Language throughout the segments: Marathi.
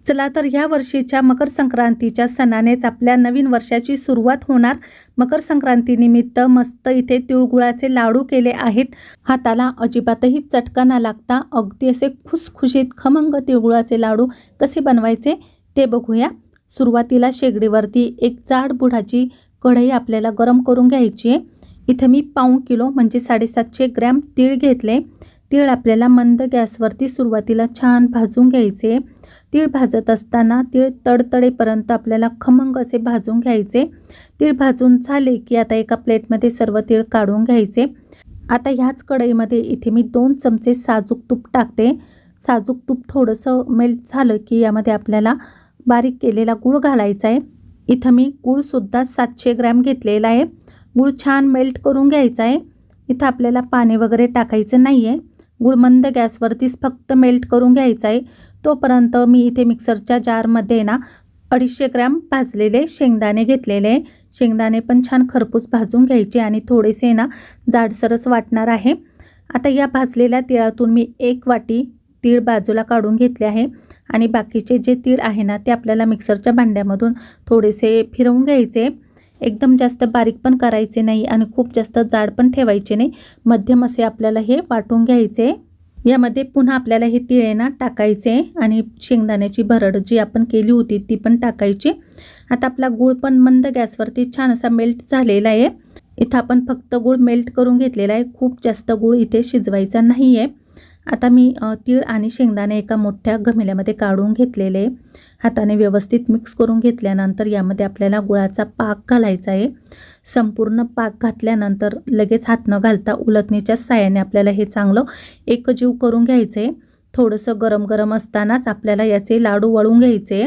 चला तर ह्या वर्षीच्या मकर संक्रांतीच्या सणानेच आपल्या नवीन वर्षाची सुरुवात होणार। मकर संक्रांतीनिमित्त मस्त इथे तिळगुळाचे लाडू केले आहेत। हाताला अजिबातही चटका न लागता अगदी असे खुसखुशीत खमंग तिळगुळाचे लाडू कसे बनवायचे ते बघूया। सुरुवातीला शेगडीवरती एक जाड बुडाची कढई आपल्याला गरम करून घ्यायची आहे। इथे मी पाऊण किलो म्हणजे 750 ग्रॅम तीळ घेतले। तीळ आपल्याला मंद गॅसवरती सुरुवातीला छान भाजून घ्यायचे। तीळ भाजत असताना तीळ तडतडेपर्यंत आपल्याला खमंग असे भाजून घ्यायचे। तीळ भाजून झाले की आता एका प्लेटमध्ये सर्व तीळ काढून घ्यायचे। आता ह्याच कढईमध्ये इथे मी 2 चमचे साजूक तूप टाकते। साजूक तूप थोडंसं मेल्ट झालं की यामध्ये आपल्याला बारीक केलेला गूळ घालायचा आहे। इथं मी गूळसुद्धा 700 ग्रॅम घेतलेला आहे। गूळ छान मेल्ट करून घ्यायचा आहे। इथं आपल्याला पाणी वगैरे टाकायचं नाही आहे। गूळ मंद गॅसवरतीच फक्त मेल्ट करून घ्यायचा आहे। तोपर्यंत मी इथे मिक्सरच्या जारमध्ये ना 250 ग्रॅम भाजलेले शेंगदाणे घेतलेले। शेंगदाणे पण छान खरपूस भाजून घ्यायचे आणि थोडेसे ना जाडसरच वाटणार आहे। आता या भाजलेल्या तिळातून मी 1 वाटी तीळ बाजूला काढून घेतले आहे आणि बाकीचे जे तीळ आहे ना ते आपल्याला मिक्सरच्या भांड्यामधून थोडेसे फिरवून घ्यायचे। एकदम जास्त बारीक पण करायचे नाही आणि खूप जास्त जाड पण ठेवायचे नाही, मध्यम असे आपल्याला हे वाटून घ्यायचे। यामध्ये पुन्हा आपल्याला हे तीळ ना टाकायचे आणि शेंगदाण्याची भरड जी आपण केली होती ती पण टाकायची। आता आपला गूळ पण मंद गॅसवरती छान असा मेल्ट झालेला आहे। इथं आपण फक्त गूळ मेल्ट करून घेतलेला आहे, खूप जास्त गूळ इथे शिजवायचा नाही आहे। आता मी तीळ आणि शेंगदाणे एका मोठ्या घमेल्यामध्ये काढून घेतलेले। हाताने व्यवस्थित मिक्स करून घेतल्यानंतर यामध्ये आपल्याला गुळाचा पाक घालायचा आहे। संपूर्ण पाक घातल्यानंतर लगेच हात न घालता उलटणीच्या साहाय्याने आपल्याला हे चांगलं एकजीव करून घ्यायचं आहे। थोडंसं गरम गरम असतानाच आपल्याला याचे लाडू वळून घ्यायचे।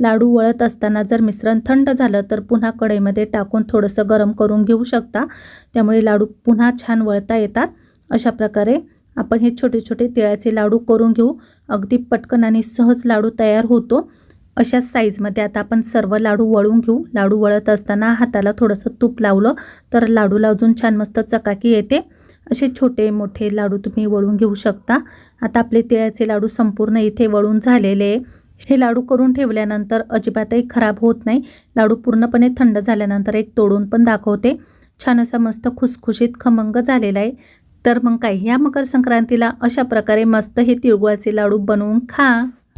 लाडू वळत असताना जर मिश्रण थंड झालं तर पुन्हा कढईमध्ये टाकून थोडंसं गरम करून घेऊ शकता, त्यामुळे लाडू पुन्हा छान वळता येतात। अशा प्रकारे आपण हे छोटे छोटे तिळाचे लाडू करून घेऊ। अगदी पटकन आणि सहज लाडू तयार होतो। अशा साईजमध्ये आता आपण सर्व लाडू वळून घेऊ। लाडू वळत असताना हाताला थोडंसं तूप लावलं तर लाडूला अजून छान मस्त चकाकी येते। असे छोटे मोठे लाडू तुम्ही वळून घेऊ शकता। आता आपले तिळाचे लाडू संपूर्ण इथे वळून झालेले। हे लाडू करून ठेवल्यानंतर अजिबातही खराब होत नाही। लाडू पूर्णपणे थंड झाल्यानंतर एक तोडून पण दाखवते। छान असा मस्त खुसखुशीत खमंग झालेला आहे। तर मग काय, ह्या मकर संक्रांतीला अशा प्रकारे मस्त हे तिळगुळाचे लाडू बनवून खा।